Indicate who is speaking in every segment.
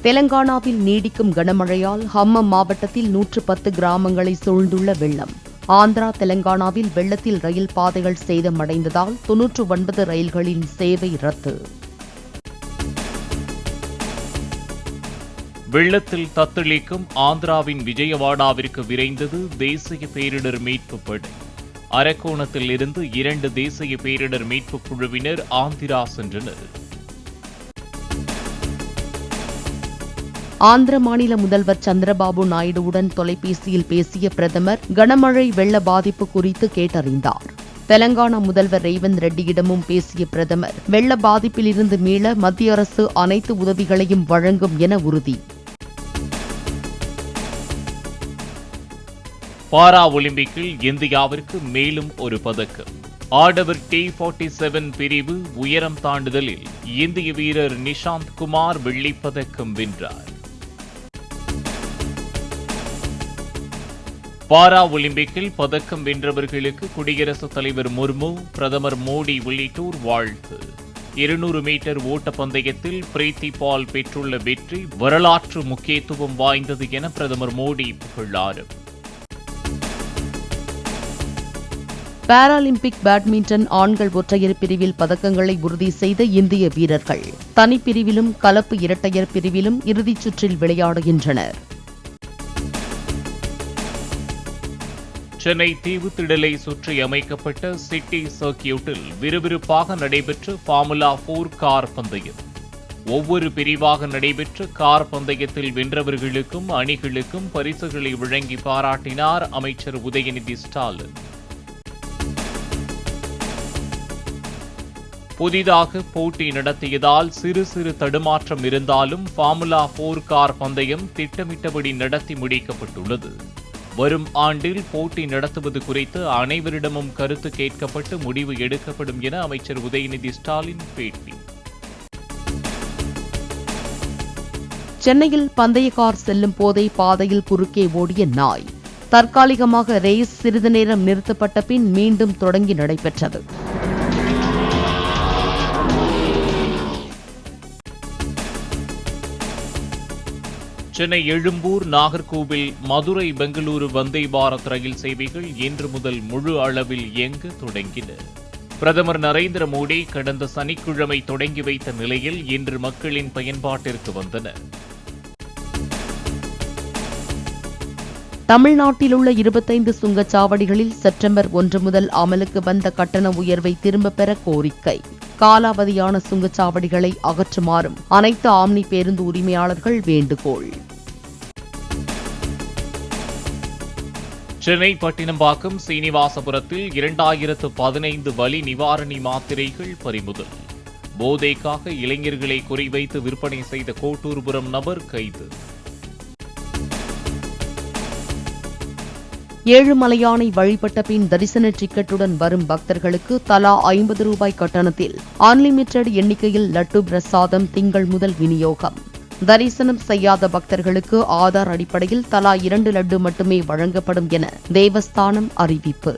Speaker 1: தெலங்கானாவில் நீடிக்கும் கனமழையால் ஹம்மம் மாவட்டத்தில் 110 கிராமங்களை சூழ்ந்துள்ள வெள்ளம். ஆந்திரா, தெலங்கானாவில் வெள்ளத்தில் ரயில் பாதைகள் சேதமடைந்ததால் 99 ரயில்களின் சேவை ரத்து.
Speaker 2: வெள்ளத்தில் தத்தளிக்கும் ஆந்திராவின் விஜயவாடாவிற்கு விரைந்தது தேசிய பேரிடர் மீட்பு படை. அரக்கோணத்தில் இருந்து 2 தேசிய பேரிடர் மீட்பு குழுவினர் ஆந்திரா சென்றனர்.
Speaker 1: ஆந்திர மாநில முதல்வர் சந்திரபாபு நாயுடுவுடன் தொலைபேசியில் பேசிய பிரதமர் கனமழை வெள்ள பாதிப்பு குறித்து கேட்டறிந்தார். தெலங்கானா முதல்வர் ரேவந்த் ரெட்டியிடமும் பேசிய பிரதமர் வெள்ள பாதிப்பிலிருந்து மீள மத்திய அரசு அனைத்து உதவிகளையும் வழங்கும் என உறுதி.
Speaker 2: பாரா ஒலிம்பிக்கில் இந்தியாவிற்கு மேலும் ஒரு பதக்கம். ஆடவர் T47 பிரிவு உயரம் தாண்டுதலில் இந்திய வீரர் நிஷாந்த் குமார் வெள்ளிப்பதக்கம் வென்றார். பாரா ஒலிம்பிக்கில் பதக்கம் வென்றவர்களுக்கு குடியரசுத் தலைவர் முர்மு, பிரதமர் மோடி உள்ளிட்டோர் வாழ்த்து. 200 மீட்டர் ஓட்டப்பந்தயத்தில் பிரீத்தி பால் பெற்றுள்ள வெற்றி வரலாற்று முக்கியத்துவம் வாய்ந்தது என பிரதமர் மோடி புகழாரம்.
Speaker 1: பாராலிம்பிக் பேட்மிண்டன் ஆண்கள் ஒற்றையர் பிரிவில் பதக்கங்களை உறுதி செய்த இந்திய வீரர்கள் தனிப்பிரிவிலும் கலப்பு இரட்டையர் பிரிவிலும் இறுதிச் சுற்றில் விளையாடுகின்றனர்.
Speaker 2: சென்னை தீவுத்திடலை சுற்றி அமைக்கப்பட்ட சிட்டி சர்க்கியூட்டில் விறுவிறுப்பாக நடைபெற்ற ஃபார்முலா 4 கார் பந்தயம். ஒவ்வொரு பிரிவாக நடைபெற்ற கார் பந்தயத்தில் வென்றவர்களுக்கும் அணிகளுக்கும் பரிசுகளை வழங்கி பாராட்டினார் அமைச்சர் உதயநிதி ஸ்டாலின். புதிதாக போட்டி நடத்தியதால் சிறு தடுமாற்றம் இருந்தாலும் ஃபார்முலா 4 கார் பந்தயம் திட்டமிட்டபடி நடத்தி முடிக்கப்பட்டுள்ளது. வரும் ஆண்டில் போட்டி நடத்துவது குறித்து அனைவரிடமும் கருத்து கேட்கப்பட்டு முடிவு எடுக்கப்படும் என அமைச்சர் உதயநிதி ஸ்டாலின் பேட்டி.
Speaker 1: சென்னையில் பந்தய கார் செல்லும் போதே பாதையில் குறுக்கே ஓடிய நாய். தற்காலிகமாக ரேஸ் சிறிது நேரம் நிறுத்தப்பட்ட பின் மீண்டும் தொடங்கி நடைபெற்றது.
Speaker 2: சென்னை எழும்பூர், நாகர்கோவில், மதுரை, பெங்களூரு வந்தே பாரத் ரயில் சேவைகள் இன்று முதல் முழு அளவில் இயங்க தொடங்கின. பிரதமர் நரேந்திர மோடி கடந்த சனிக்கிழமை தொடங்கி வைத்த நிலையில் இன்று மக்களின் பயன்பாட்டிற்கு வந்தன.
Speaker 1: தமிழ்நாட்டில் உள்ள 25 சுங்கச்சாவடிகளில் செப்டம்பர் 1 முதல் அமலுக்கு வந்த கட்டண உயர்வை திரும்பப் பெற கோரிக்கை. காலாவதியான சுங்கச்சாவடிகளை அகற்றுமாறும் அனைத்து ஆம்னி பேருந்து உரிமையாளர்கள் வேண்டுகோள்.
Speaker 2: சென்னை பட்டினம்பாக்கம் சீனிவாசபுரத்தில் 2015 வலி நிவாரணி மாத்திரைகள் பறிமுதல். போதைக்காக இளைஞர்களை குறிவைத்து விற்பனை செய்த கோட்டூர்புரம் நபர் கைது.
Speaker 1: ஏழுமலையானை வழிபட்ட பின் தரிசன டிக்கெட்டுடன் வரும் பக்தர்களுக்கு தலா 50 ரூபாய் கட்டணத்தில் அன்லிமிட்டெட் எண்ணிக்கையில் லட்டு பிரசாதம் திங்கள் முதல் விநியோகம். தரிசனம் செய்யாத பக்தர்களுக்கு ஆதார் அடிப்படையில் தலா 2 லட்டு மட்டுமே வழங்கப்படும் என தேவஸ்தானம் அறிவிப்பு.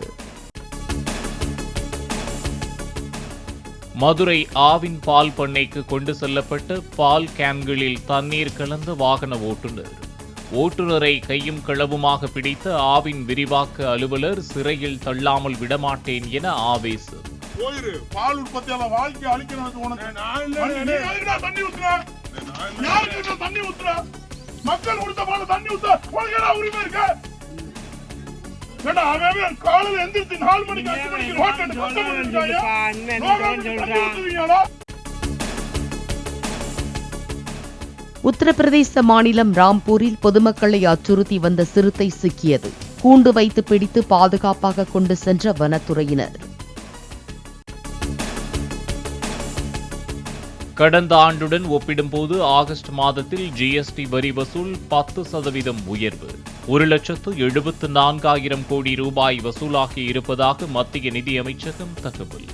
Speaker 2: மதுரை ஆவின் பால் பண்ணைக்கு கொண்டு செல்லப்பட்ட பால் கேன்களில் தண்ணீர் கலந்த வாகன ஓட்டுநரை கையும் களவுமாக பிடித்த ஆவின் விரிவாக்க அலுவலர் சிறையில் தள்ளாமல் விடமாட்டேன் என ஆவேசம்.
Speaker 3: பால் உற்பத்தியாளர் வாழ்க்கை அழிக்கணும். மக்கள் கொடுத்த பால் தண்ணி ஊத்த உரிமை இருக்கு. காலையில் எந்திரிச்சு 4 மணிக்கு 5 மணிக்கு
Speaker 1: உத்தரப்பிரதேச மாநிலம் ராம்பூரில் பொதுமக்களை அச்சுறுத்தி வந்த சிறுத்தை சிக்கியது. கூண்டு வைத்து பிடித்து பாதுகாப்பாக கொண்டு சென்ற வனத்துறையினர்.
Speaker 2: கடந்த ஆண்டுடன் ஒப்பிடும்போது ஆகஸ்ட் மாதத்தில் GST வரி வசூல் 10% உயர்வு. 1,74,000 கோடி ரூபாய் வசூலாகி இருப்பதாக மத்திய நிதி அமைச்சகம் தகவல்.